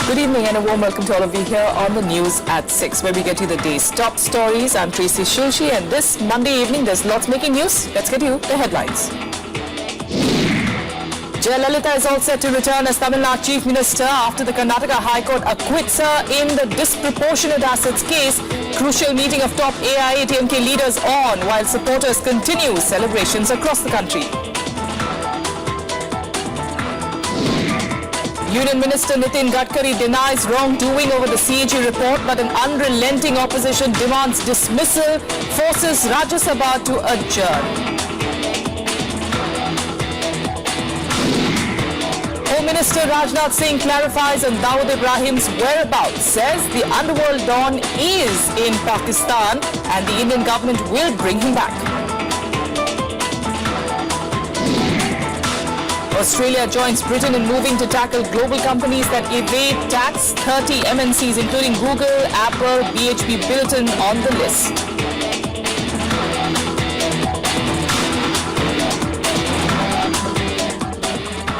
Good evening and a warm welcome to all of you here on the news at 6, where we get you the day's top stories. I'm Tracy Shulshi, and this Monday evening there's lots making news. Let's get you the headlines. Jayalalitha is all set to return as Tamil Nadu Chief Minister after the Karnataka High Court acquits her in the disproportionate assets case. Crucial meeting of top AIADMK leaders on, while supporters continue celebrations across the country. Union Minister Nitin Gadkari denies wrongdoing over the CAG report, but an unrelenting opposition demands dismissal, forces Rajya Sabha to adjourn. Home Minister Rajnath Singh clarifies on Dawood Ibrahim's whereabouts, says the underworld don is in Pakistan and the Indian government will bring him back. Australia joins Britain in moving to tackle global companies that evade tax. 30 MNCs including Google, Apple, BHP Billiton on the list.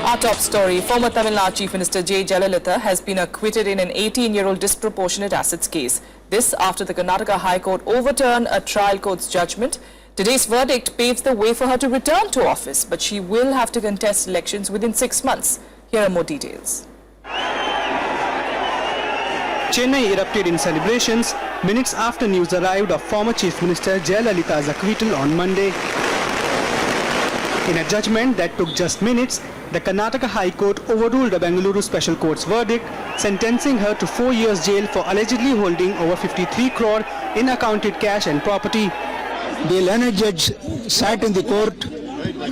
Our top story, former Tamil Nadu Chief Minister J. Jayalalitha has been acquitted in an 18-year-old disproportionate assets case. This after the Karnataka High Court overturned a trial court's judgment. Today's verdict paves the way for her to return to office, but she will have to contest elections within 6 months. Here are more details. Chennai erupted in celebrations minutes after news arrived of former Chief Minister Jayalalitha's acquittal on Monday. In a judgment that took just minutes, the Karnataka High Court overruled the Bengaluru Special Court's verdict, sentencing her to 4 years jail for allegedly holding over 53 crore in accounted cash and property. The learned judge sat in the court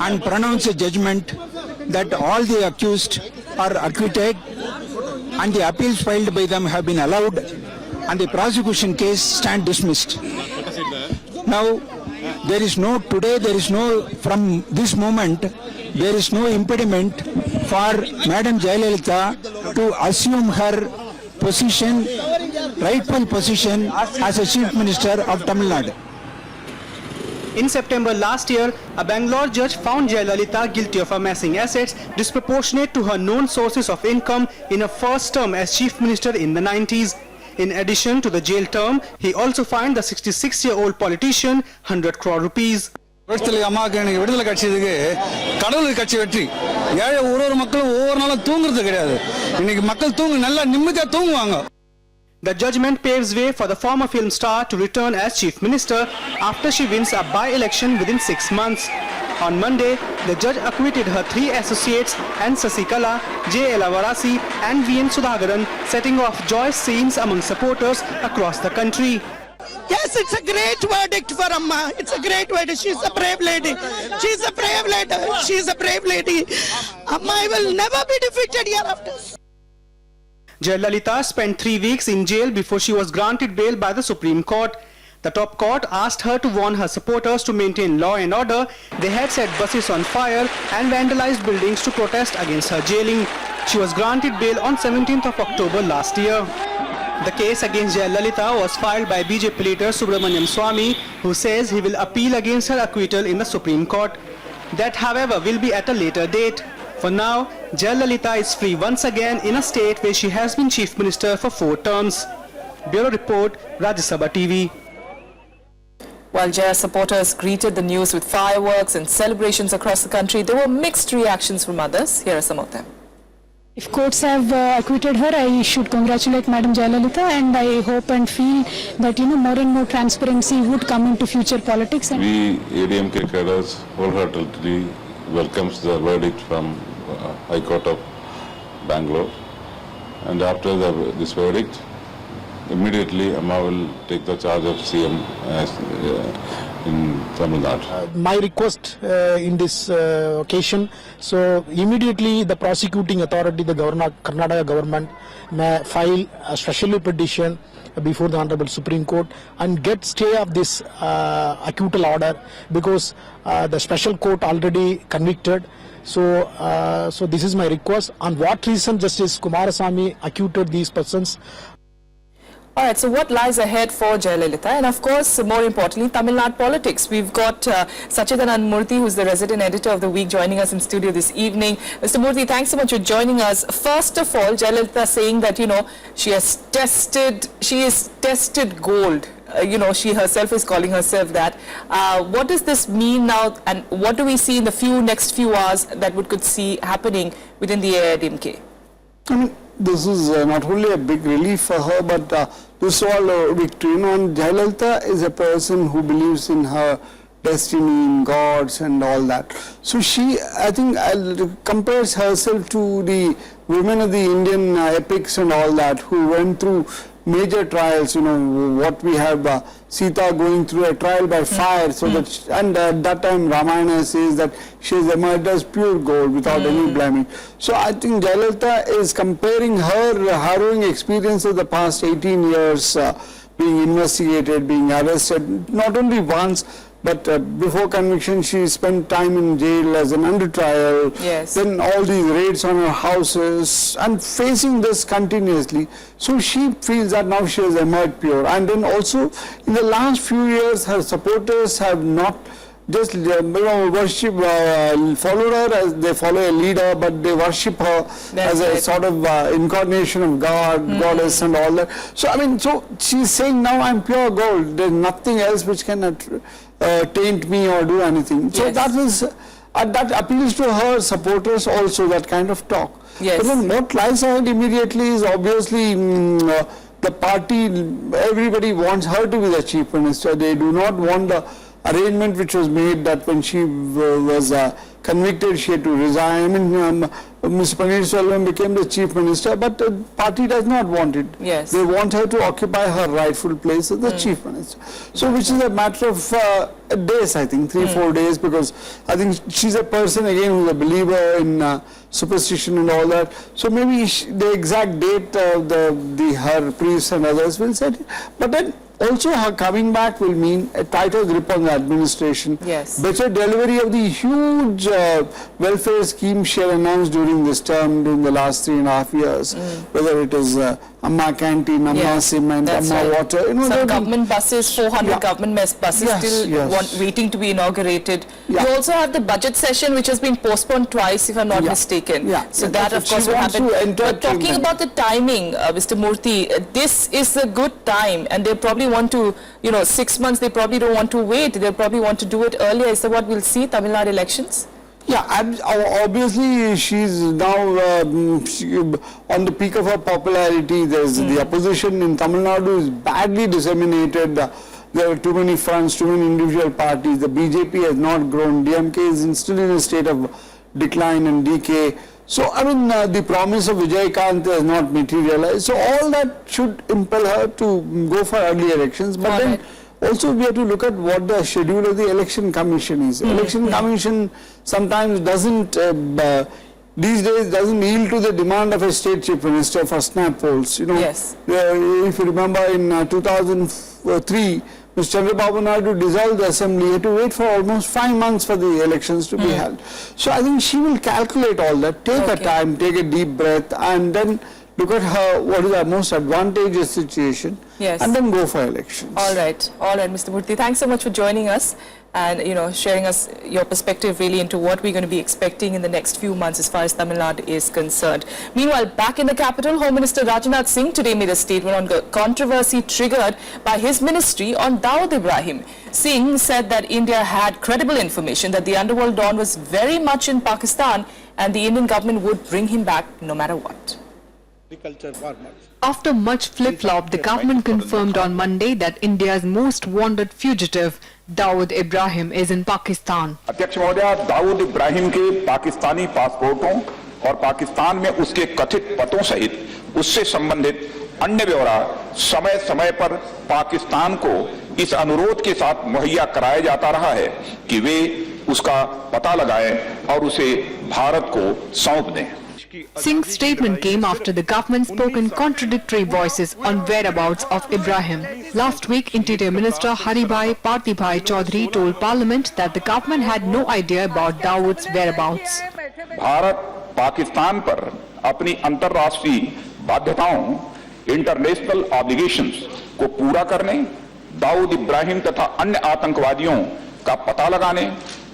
and pronounced a judgment that all the accused are acquitted and the appeals filed by them have been allowed and the prosecution case stand dismissed. Now, from this moment, there is no impediment for Madam Jayalalitha to assume her position, rightful position as a Chief Minister of Tamil Nadu. In September last year, a Bangalore judge found Jayalalitha guilty of amassing assets disproportionate to her known sources of income in her first term as Chief Minister in the 90s. In addition to the jail term, he also fined the 66-year-old politician 100 crore rupees. The judgment paves way for the former film star to return as Chief Minister after she wins a by-election within 6 months. On Monday, the judge acquitted her 3 associates and Sasikala, J. Elavarasi and V.N. Sudhakaran, setting off joyous scenes among supporters across the country. Yes, it's a great verdict for Amma. It's a great verdict. She's a brave lady. She's a brave lady. She's a brave lady. Amma will never be defeated hereafter. Jayalalitha spent 3 weeks in jail before she was granted bail by the Supreme Court. The top court asked her to warn her supporters to maintain law and order. They had set buses on fire and vandalized buildings to protest against her jailing. She was granted bail on 17th of October last year. The case against Jayalalitha was filed by BJP leader Subramaniam Swamy, who says he will appeal against her acquittal in the Supreme Court. That, however, will be at a later date. For now, Jayalalitha is free once again in a state where she has been Chief Minister for 4 terms. Bureau Report, Rajya Sabha TV. While Jaya supporters greeted the news with fireworks and celebrations across the country, there were mixed reactions from others. Here are some of them. If courts have acquitted her, I should congratulate Madam Jayalalitha, and I hope and feel that more and more transparency would come into future politics. We ADMK cadres wholeheartedly welcomes the verdict from High Court of Bangalore, and after this verdict, immediately Amma will take the charge of CM in Tamil Nadu. My request in this occasion, so immediately the prosecuting authority, the Karnataka government, may file a special petition before the Honorable Supreme Court and get stay of this acquittal order, because the special court already convicted. So this is my request. On what reason Justice Kumarasamy acquitted these persons? All right, so what lies ahead for Jayalalitha? And of course, more importantly, Tamil Nadu politics. We've got Sachidanand Murthy, who's the resident editor of The Week, joining us in studio this evening. Mr. Murthy, thanks so much for joining us. First of all, Jayalalitha saying that, she is tested gold. She herself is calling herself that. What does this mean now, and what do we see in the next few hours that we could see happening within the AIADMK? I mean, this is not only a big relief for her, but this is all a victory. And Jayalalitha is a person who believes in her destiny, in gods and all that. So she, I think, compares herself to the women of the Indian epics and all that, who went through major trials. What we have Sita going through a trial by fire, so that, and at that time Ramayana says that she has emerged as pure gold without any blaming. So I think Jayalalitha is comparing her harrowing experience of the past 18 years, being investigated, being arrested, not only once, but before conviction she spent time in jail as an under trial. Yes. Then all these raids on her houses and facing this continuously. So she feels that now she has emerged pure. And then also in the last few years her supporters have not just worship, follow her as they follow a leader, but they worship her as a sort of incarnation of God, goddess and all that. So I mean, so she's saying now I'm pure gold. There's nothing else which can taint me or do anything. So that is that appeals to her supporters also, that kind of talk. Yes. But then what lies ahead immediately is obviously the party. Everybody wants her to be the chief minister. They do not want the arrangement which was made that when she was convicted she had to resign. I mean, Ms. Paneerselvam became the chief minister, but the party does not want it. Yes. They want her to occupy her rightful place as the chief minister. So which is a matter of days, I think, 3-4 days, because I think she's a person again who's a believer in superstition and all that. So maybe the exact date her priests and others will set it. But then also her coming back will mean a tighter grip on the administration. Yes. Better delivery of the huge welfare scheme she had announced during this term, during the last 3.5 years, whether it is Amma Canteen, Amma Cement, Amma Water. Some government buses, 400 government buses still waiting to be inaugurated. You also have the budget session which has been postponed twice, if I'm not mistaken. So that of course will happen. But talking about the timing, Mr. Murthy, this is a good time, and they probably want to, 6 months, they probably don't want to wait. They probably want to do it earlier. Is that what we'll see, Tamil Nadu elections? Yeah, obviously she's now on the peak of her popularity. There's the opposition in Tamil Nadu is badly disseminated. There are too many fronts, too many individual parties. The BJP has not grown. DMK is still in a state of decline and decay. So, I mean, the promise of Vijaykanth has not materialized. So, all that should impel her to go for early elections. But then also we have to look at what the schedule of the election commission is. Election commission sometimes doesn't, these days doesn't yield to the demand of a state chief minister for snap polls. Yes. If you remember in 2003, Mr. Chandrababu Naidu dissolved the assembly. He had to wait for almost 5 months for the elections to be held. So I think she will calculate all that, take her time, take a deep breath, and then look at her, what is her most advantageous situation, and then go for elections. All right, Mr. Murthy, thanks so much for joining us and sharing us your perspective really into what we're going to be expecting in the next few months as far as Tamil Nadu is concerned. Meanwhile, back in the capital, Home Minister Rajnath Singh today made a statement on the controversy triggered by his ministry on Dawood Ibrahim. Singh said that India had credible information that the underworld don was very much in Pakistan and the Indian government would bring him back no matter what. After much flip-flop, the government confirmed on Monday that India's most wanted fugitive, Dawood Ibrahim, is in Pakistan. अध्यक्ष महोदय, दाऊद इब्राहिम के पाकिस्तानी पासपोर्टों और पाकिस्तान में उसके कथित पतों सहित उससे संबंधित अन्य ब्यौरा समय समय पर पाकिस्तान को इस अनुरोध के साथ मुहैया कराया जाता रहा है कि वे उसका पता लगाएं और उसे भारत को सौंप दें. Singh's statement came after the government spoke in contradictory voices on whereabouts of Ibrahim. Last week, Interior Minister Haribhai Partibhai Chaudhary told Parliament that the government had no idea about Dawood's whereabouts. Bharat Pakistan पर अपनी अंतर्राष्ट्रीय बाध्यताओं international obligations को पूरा करने, दाऊद इब्राहिम तथा अन्य आतंकवादियों का पता लगाने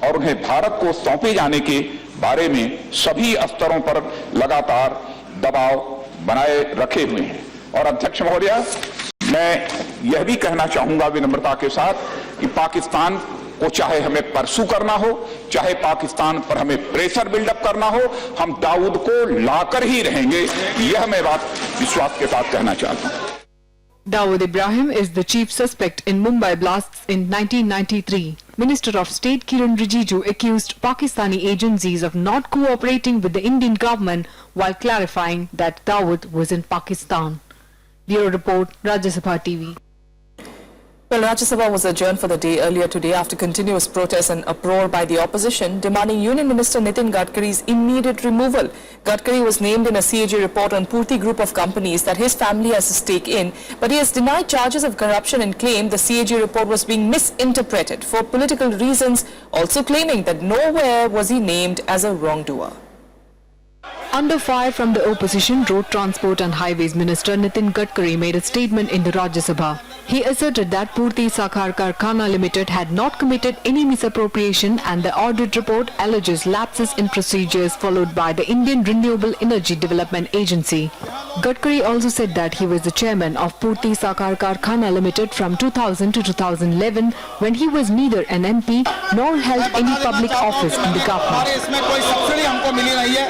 और उन्हें भारत को सौंपे जाने के बारे में सभी स्तरों पर लगातार दबाव बनाए रखे हुए हैं। और अध्यक्ष महोदय, मैं यह भी कहना चाहूंगा विनम्रता के साथ कि पाकिस्तान को चाहे हमें परसू करना हो, चाहे पाकिस्तान पर हमें प्रेशर बिल्डअप करना हो, हम दाऊद को लाकर ही रहेंगे। यह मैं बात विश्वास के साथ कहना चाहता हूं। Dawood Ibrahim is the chief suspect in Mumbai blasts in 1993. Minister of State Kiran Rijiju accused Pakistani agencies of not cooperating with the Indian government while clarifying that Dawood was in Pakistan. Bureau Report, Rajya Sabha TV. Well, Rajya Sabha was adjourned for the day earlier today after continuous protests and uproar by the opposition demanding Union Minister Nitin Gadkari's immediate removal. Gadkari was named in a CAG report on Purti Group of companies that his family has a stake in, but he has denied charges of corruption and claimed the CAG report was being misinterpreted for political reasons, also claiming that nowhere was he named as a wrongdoer. Under fire from the opposition, Road Transport and Highways Minister Nitin Gadkari made a statement in the Rajya Sabha. He asserted that Purti Sakhar Karkhana Limited had not committed any misappropriation and the audit report alleges lapses in procedures followed by the Indian Renewable Energy Development Agency. Gadkari also said that he was the chairman of Purti Sakhar Karkhana Limited from 2000 to 2011 when he was neither an MP nor held any public office in the government. इसमें कोई subsidy हमको मिली नहीं है,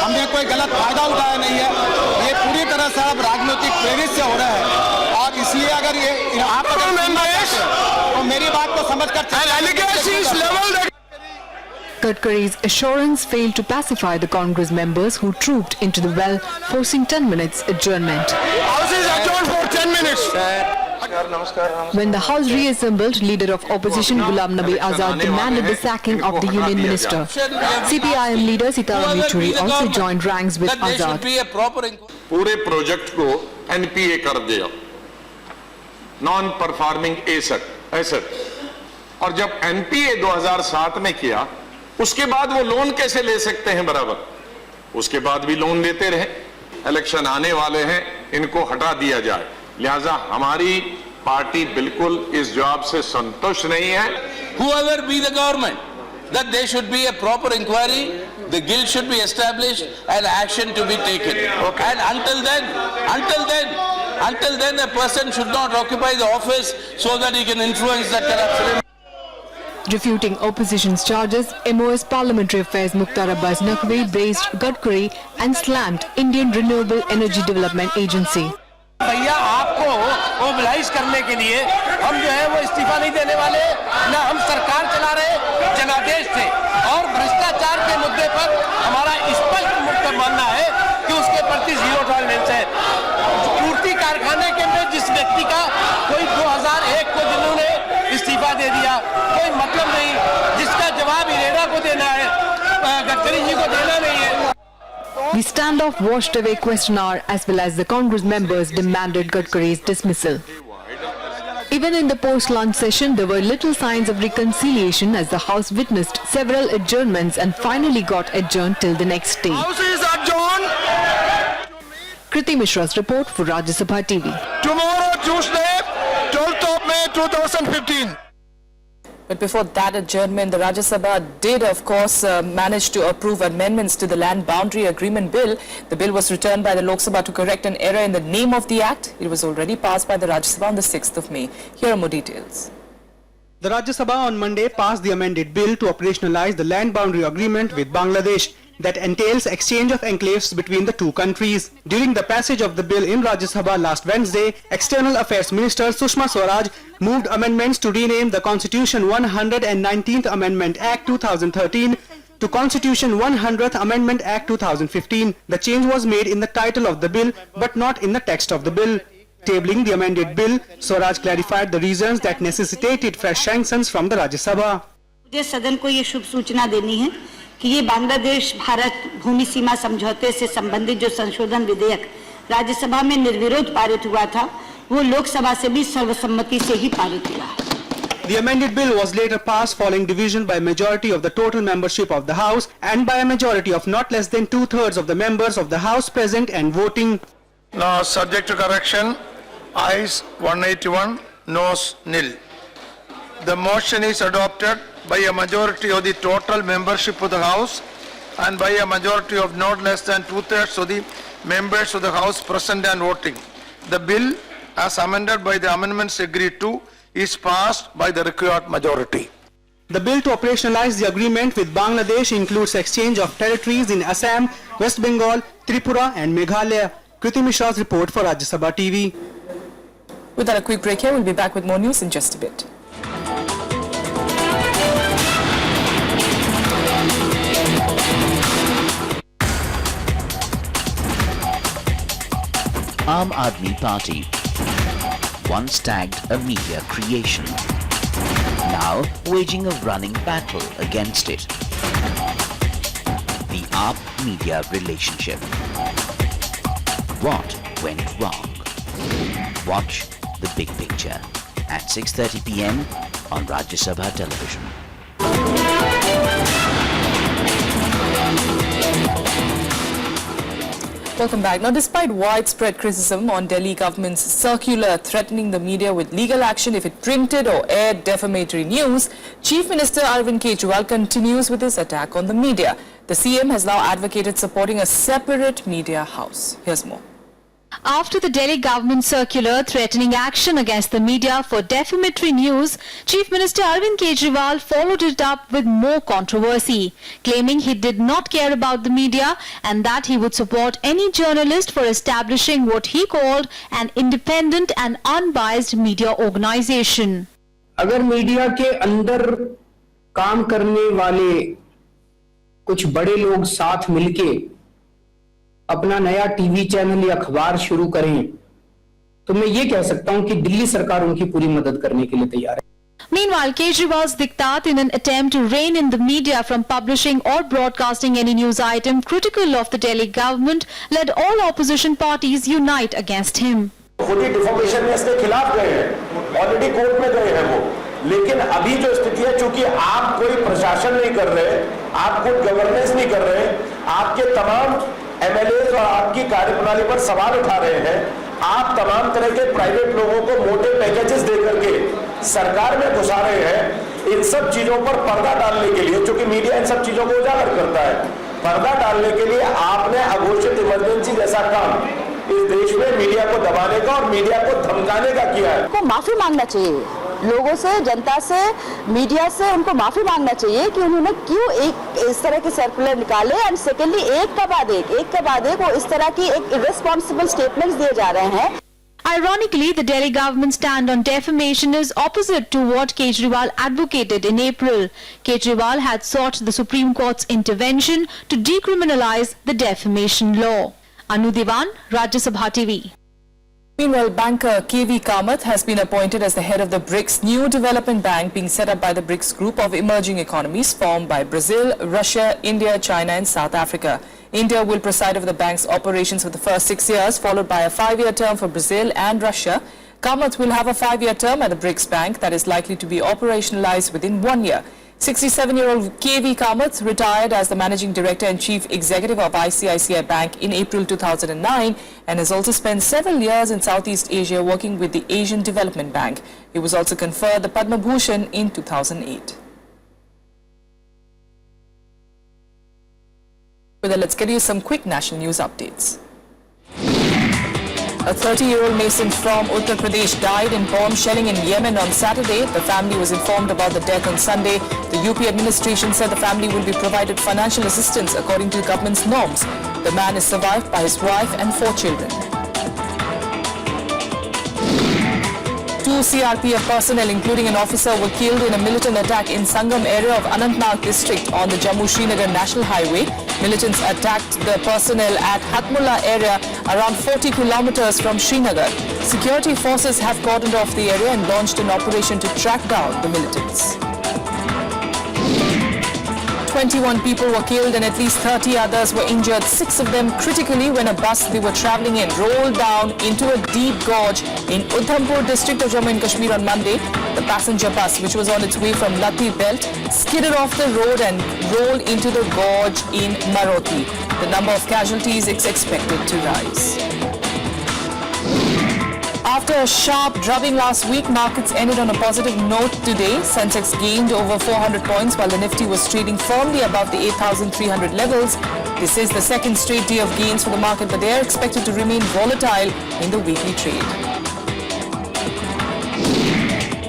हमने कोई गलत फायदा उठाया नहीं है, ये पूरी तरह से अब राजनीतिक प्रेरित से हो रहा है और इसलिए अगर ये आप तो मेरी बात को समझकर Gadkari's assurance failed to pacify the Congress members who trooped into the well, forcing 10 minutes adjournment. House is adjourned for 10 minutes. When the House reassembled, leader of opposition Ghulam Nabi Azad demanded the sacking of the union minister. CPIM leader Sitaram Yechuri also joined ranks with Azad. पूरे project को NPA कर दिया, non performing asset, और जब NPA 2007 में किया उसके बाद वो लोन कैसे ले सकते हैं बराबर? उसके बाद भी लोन लेते रहे। इलेक्शन आने वाले हैं, इनको हटा दिया जाए। लिहाजा हमारी पार्टी बिल्कुल इस जवाब से संतुष्ट नहीं है। Whoever be the government, that there should be a proper inquiry, the guilt should be established and action to be taken. Okay. And until then a person should not occupy the office so that he can influence the corruption. Refuting opposition's charges, MOS Parliamentary Affairs Mukhtar Abbas Naqvi praised Gadkari and slammed Indian Renewable Energy Development Agency. भैया आपको mobilise करने के लिए हम जो है वो इस्तीफा नहीं देने वाले, ना हम सरकार चला रहे, जनादेश थे और भ्रष्टाचार के मुद्दे पर हमारा स्पष्ट मुक्त मानना है कि उसके प्रति जीरो टॉलरेंस है। पूर्ति कारखाने के में जिस व्यक्ति का कोई 2001 को जिन्होंने इस्तीफा दे दिया, कोई मतलब नहीं, जिसका जवाब इरेडा को देना है, गडकरी जी को देना नहीं है। The standoff washed away question hour as well as the Congress members demanded Gadkari's dismissal. Even in the post-lunch session, there were little signs of reconciliation as the House witnessed several adjournments and finally got adjourned till the next day. House is adjourned. Kriti Mishra's report for Rajya Sabha TV. Tomorrow, Tuesday, 12th of May 2015. But before that adjournment, the Rajya Sabha did, of course, manage to approve amendments to the Land Boundary Agreement Bill. The bill was returned by the Lok Sabha to correct an error in the name of the Act. It was already passed by the Rajya Sabha on the 6th of May. Here are more details. The Rajya Sabha on Monday passed the amended bill to operationalize the Land Boundary Agreement with Bangladesh that entails exchange of enclaves between the two countries. During the passage of the bill in Rajya Sabha last Wednesday, External Affairs Minister Sushma Swaraj moved amendments to rename the Constitution 119th Amendment Act 2013 to Constitution 100th Amendment Act 2015. The change was made in the title of the bill but not in the text of the bill. Tabling the amended bill, Swaraj clarified the reasons that necessitated fresh sanctions from the Rajya Sabha. मुझे सदन को ये शुभ सूचना देनी है कि ये बांग्लादेश भारत भूमि सीमा समझौते से संबंधित जो संशोधन विधेयक राज्यसभा में निर्विरोध पारित हुआ था, वो लोकसभा से भी सर्वसम्मति से ही पारित हुआ है। The amended bill was later passed following division by majority of the total membership of the House and by a majority of not less than 2/3 of the members of the House present and voting. Now, subject to correction, ayes 181, noes nil. The motion is adopted by a majority of the total membership of the House and by a majority of not less than 2/3 of the members of the House present and voting. The bill, as amended by the amendments agreed to, is passed by the required majority. The bill to operationalize the agreement with Bangladesh includes exchange of territories in Assam, West Bengal, Tripura and Meghalaya. Kriti Mishra's report for Rajya Sabha TV. Without a quick break here, we'll be back with more news in just a bit. Aam Aadmi Party, once tagged a media creation, now waging a running battle against it. The AAP media relationship. What went wrong? Watch the big picture at 6:30 p.m. on Rajya Sabha television. Welcome back. Now, despite widespread criticism on Delhi government's circular threatening the media with legal action if it printed or aired defamatory news, Chief Minister Arvind Kejriwal continues with his attack on the media. The CM has now advocated supporting a separate media house. Here's more. After the Delhi government circular threatening action against the media for defamatory news, Chief Minister Arvind Kejriwal followed it up with more controversy, claiming he did not care about the media and that he would support any journalist for establishing what he called an independent and unbiased media organization. अगर media के अंदर काम करने वाले कुछ बड़े लोग साथ मिलके अपना नया टीवी चैनल या अखबार शुरू करें तो मैं ये कह सकता हूं कि दिल्ली सरकार उनकी पूरी मदद करने के लिए तैयार है। Meanwhile, Kejriwal's diktat in an attempt to rein in the media from publishing or broadcasting any news item critical of the Delhi government led all opposition parties unite against him. खुद ही डिफॉर्मेशन में इसके खिलाफ गए हैं, already court में गए हैं वो, लेकिन अभी जो स्थिति है, चूंकि आप कोई प्रशासन नहीं कर रहे, आप कोई गवर्नेंस नहीं कर रहे, आपके तमाम एमएलएज और आपकी कार्यप्रणाली पर सवाल उठा रहे हैं, आप तमाम तरह के प्राइवेट लोगों को मोटे पैकेजेस दे करके सरकार में घुसा रहे हैं। इन सब चीजों पर पर्दा डालने के लिए, चूंकि मीडिया इन सब चीजों को उजागर करता है, पर्दा डालने के लिए आपने अघोषित इमरजेंसी जैसा काम इस देश में मीडिया को दबाने का और मीडिया को धमकाने का किया है। को माफी मांगना चाहिए लोगों से, जनता से, मीडिया से, उनको माफी मांगना चाहिए कि उन्होंने क्यों एक इस तरह के सर्कुलर निकाले एंड सेकेंडली एक के बाद एक वो इस तरह की एक इर्रेस्पॉन्सिबल स्टेटमेंट्स दिए जा रहे हैं। Ironically, the Delhi government's stand on defamation is opposite to what Kejriwal advocated in April. Kejriwal had sought the Supreme Court's intervention to decriminalize the defamation law. Anu Diwan, Rajya Sabha TV. Meanwhile, banker KV Kamath has been appointed as the head of the BRICS new development bank being set up by the BRICS group of emerging economies formed by Brazil, Russia, India, China and South Africa. India will preside over the bank's operations for the first 6 years, followed by a 5-year term for Brazil and Russia. Kamath will have a 5-year term at the BRICS bank that is likely to be operationalized within 1 year. 67-year-old KV Kamath retired as the managing director and chief executive of ICICI Bank in April 2009 and has also spent several years in Southeast Asia working with the Asian Development Bank. He was also conferred the Padma Bhushan in 2008. With that, let's get you some quick national news updates. A 30-year-old mason from Uttar Pradesh died in bomb shelling in Yemen on Saturday. The family was informed about the death on Sunday. The UP administration said the family will be provided financial assistance according to government's norms. The man is survived by his wife and 4 children. 2 CRPF personnel, including an officer, were killed in a militant attack in Sangam area of Anantnag district on the Jammu-Srinagar National Highway. Militants attacked the personnel at Hatmullah area around 40 kilometers from Srinagar. Security forces have cordoned off the area and launched an operation to track down the militants. 21 people were killed and at least 30 others were injured, 6 of them critically when a bus they were travelling in rolled down into a deep gorge in Udhampur district of Jammu and Kashmir on Monday. The passenger bus, which was on its way from Lati Belt, skidded off the road and rolled into the gorge in Maroti. The number of casualties is expected to rise. After a sharp drubbing last week, markets ended on a positive note today. Sensex gained over 400 points while the Nifty was trading firmly above the 8,300 levels. This is the second straight day of gains for the market, but they are expected to remain volatile in the weekly trade.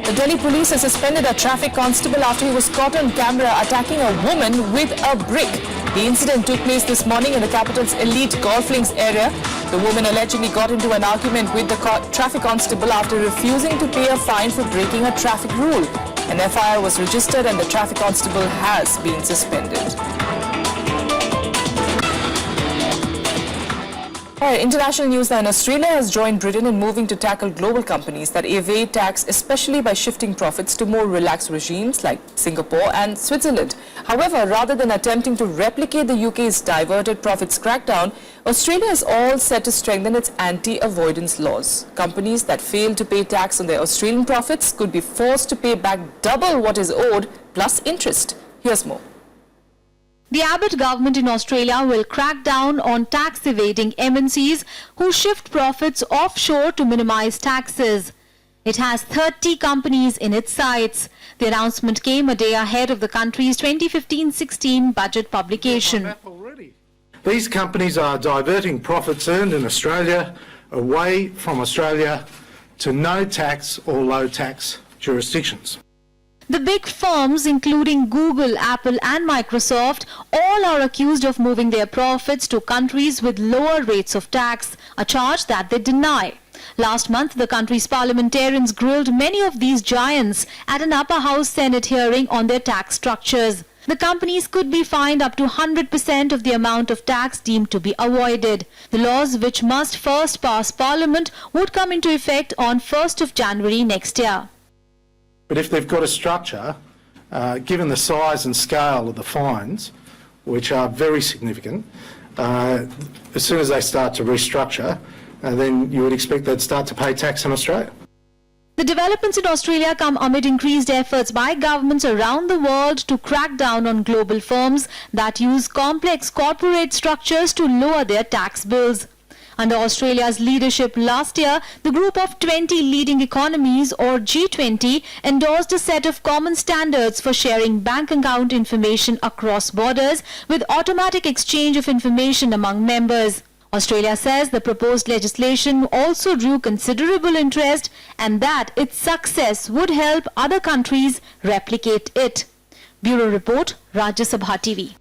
The Delhi police has suspended a traffic constable after he was caught on camera attacking a woman with a brick. The incident took place this morning in the capital's elite golf links area. The woman allegedly got into an argument with the traffic constable after refusing to pay a fine for breaking a traffic rule. An FIR was registered and the traffic constable has been suspended. International news now. Australia has joined Britain in moving to tackle global companies that evade tax, especially by shifting profits to more relaxed regimes like Singapore and Switzerland. However, rather than attempting to replicate the UK's diverted profits crackdown, Australia is all set to strengthen its anti-avoidance laws. Companies that fail to pay tax on their Australian profits could be forced to pay back double what is owed plus interest. Here's more. The Abbott government in Australia will crack down on tax-evading MNCs who shift profits offshore to minimize taxes. It has 30 companies in its sights. The announcement came a day ahead of the country's 2015-16 budget publication. These companies are diverting profits earned in Australia away from Australia to no tax or low tax jurisdictions. The big firms, including Google, Apple and Microsoft, all are accused of moving their profits to countries with lower rates of tax, a charge that they deny. Last month, the country's parliamentarians grilled many of these giants at an upper house Senate hearing on their tax structures. The companies could be fined up to 100% of the amount of tax deemed to be avoided. The laws, which must first pass Parliament, would come into effect on 1st of January next year. But if they've got a structure, given the size and scale of the fines, which are very significant, as soon as they start to restructure, then you would expect they'd start to pay tax in Australia. The developments in Australia come amid increased efforts by governments around the world to crack down on global firms that use complex corporate structures to lower their tax bills. Under Australia's leadership last year, the group of 20 leading economies, or G20, endorsed a set of common standards for sharing bank account information across borders with automatic exchange of information among members. Australia says the proposed legislation also drew considerable interest and that its success would help other countries replicate it. Bureau Report, Rajya Sabha TV.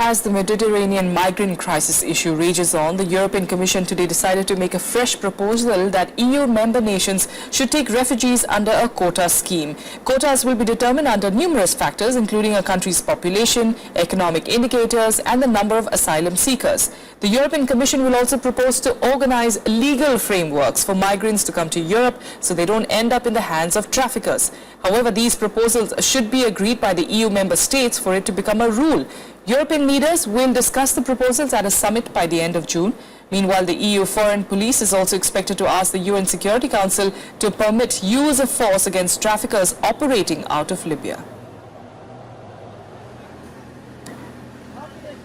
As the Mediterranean migrant crisis issue rages on, the European Commission today decided to make a fresh proposal that EU member nations should take refugees under a quota scheme. Quotas will be determined under numerous factors, including a country's population, economic indicators, and the number of asylum seekers. The European Commission will also propose to organize legal frameworks for migrants to come to Europe so they don't end up in the hands of traffickers. However, these proposals should be agreed by the EU member states for it to become a rule. European leaders will discuss the proposals at a summit by the end of June. Meanwhile, the EU Foreign Police is also expected to ask the UN Security Council to permit use of force against traffickers operating out of Libya.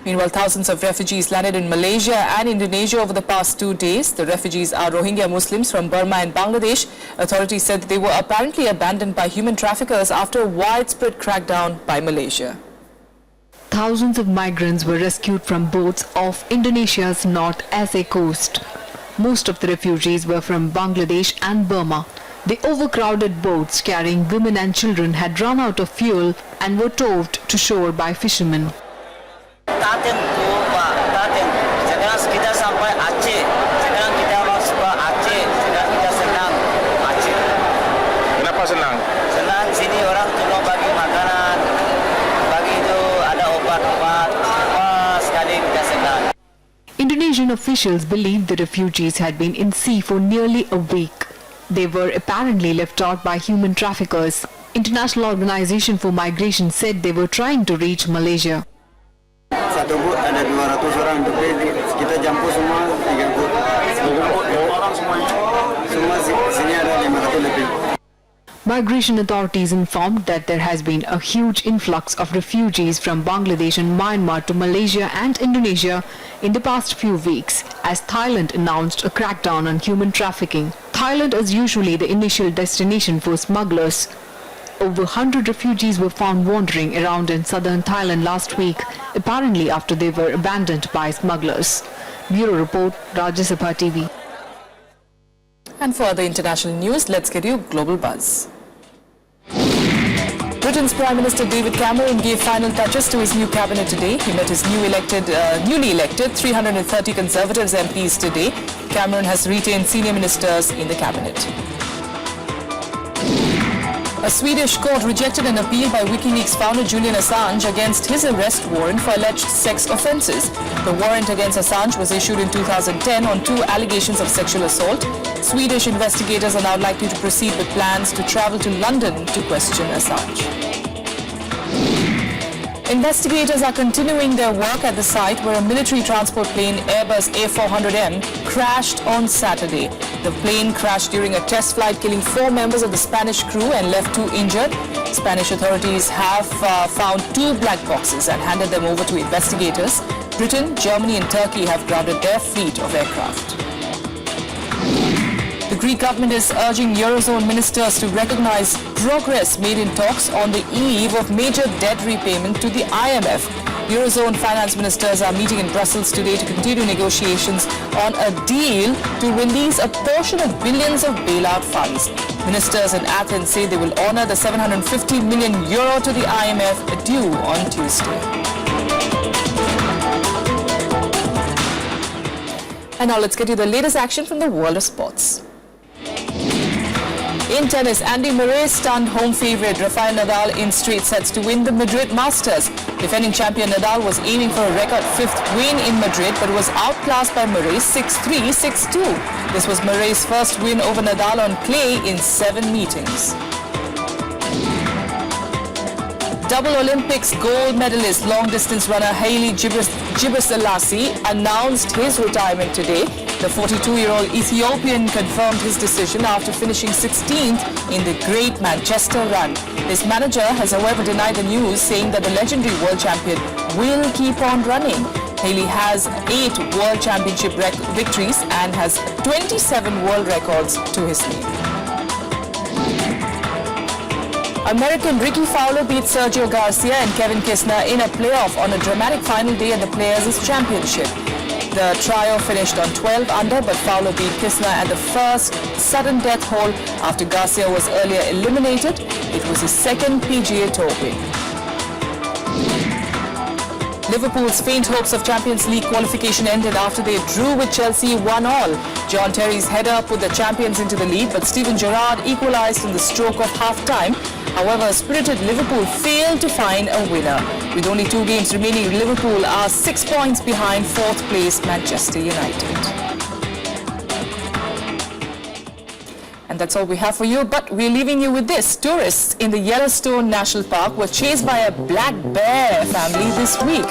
Meanwhile, thousands of refugees landed in Malaysia and Indonesia over the past 2 days. The refugees are Rohingya Muslims from Burma and Bangladesh. Authorities said that they were apparently abandoned by human traffickers after a widespread crackdown by Malaysia. Thousands of migrants were rescued from boats off Indonesia's North Aceh coast. Most of the refugees were from Bangladesh and Burma. The overcrowded boats carrying women and children had run out of fuel and were towed to shore by fishermen. Sekarang kita sampai Aceh. Sekarang kita masuk ke Aceh. Sekarang kita senang Aceh. Kenapa senang? Senang sini orang tolong bagi makanan. Bagi itu ada obat-obat. Wah, sekali kita senang. Indonesian officials believe the refugees had been in sea for nearly a week. They were apparently left out by human traffickers. International Organization for Migration said they were trying to reach Malaysia. Satu boat ada 200 orang lebih, kita jemput semua 3 boat. Semua sini ada 500 lebih. Migration authorities informed that there has been a huge influx of refugees from Bangladesh and Myanmar to Malaysia and Indonesia in the past few weeks, as Thailand announced a crackdown on human trafficking. Thailand is usually the initial destination for smugglers. Over 100 refugees were found wandering around in southern Thailand last week, apparently after they were abandoned by smugglers. Bureau Report, Rajya Sabha TV. And for the international news, let's get you Global Buzz. Britain's Prime Minister David Cameron gave final touches to his new cabinet today. He met his newly elected 330 Conservatives MPs today. Cameron has retained senior ministers in the cabinet. A Swedish court rejected an appeal by WikiLeaks founder Julian Assange against his arrest warrant for alleged sex offences. The warrant against Assange was issued in 2010 on 2 allegations of sexual assault. Swedish investigators are now likely to proceed with plans to travel to London to question Assange. Investigators are continuing their work at the site where a military transport plane, Airbus A400M, crashed on Saturday. The plane crashed during a test flight, killing 4 members of the Spanish crew and left 2 injured. Spanish authorities have found 2 black boxes and handed them over to investigators. Britain, Germany and Turkey have grounded their fleet of aircraft. The Greek government is urging Eurozone ministers to recognize progress made in talks on the eve of major debt repayment to the IMF. Eurozone finance ministers are meeting in Brussels today to continue negotiations on a deal to release a portion of billions of bailout funds. Ministers in Athens say they will honor the €750 million to the IMF due on Tuesday. And now let's get you the latest action from the world of sports. In tennis, Andy Murray stunned home favourite Rafael Nadal in straight sets to win the Madrid Masters. Defending champion Nadal was aiming for a record 5th win in Madrid but was outclassed by Murray 6-3, 6-2. This was Murray's first win over Nadal on clay in 7 meetings. Double Olympics gold medalist long-distance runner Haile Gebrselassie announced his retirement today. The 42-year-old Ethiopian confirmed his decision after finishing 16th in the Great Manchester Run. His manager has, however, denied the news, saying that the legendary world champion will keep on running. Haile has 8 World Championship victories and has 27 world records to his name. American Ricky Fowler beat Sergio Garcia and Kevin Kisner in a playoff on a dramatic final day at the Players' Championship. The trio finished on 12 under, but Fowler beat Kisner at the first sudden death hole after Garcia was earlier eliminated. It was his second PGA Tour win. Liverpool's faint hopes of Champions League qualification ended after they drew with Chelsea 1-1. John Terry's header put the champions into the lead, but Steven Gerrard equalised in the stroke of half-time. However, spirited Liverpool failed to find a winner. With only 2 games remaining, Liverpool are 6 points behind 4th place Manchester United. And that's all we have for you, but we're leaving you with this. Tourists in the Yellowstone National Park were chased by a black bear family this week.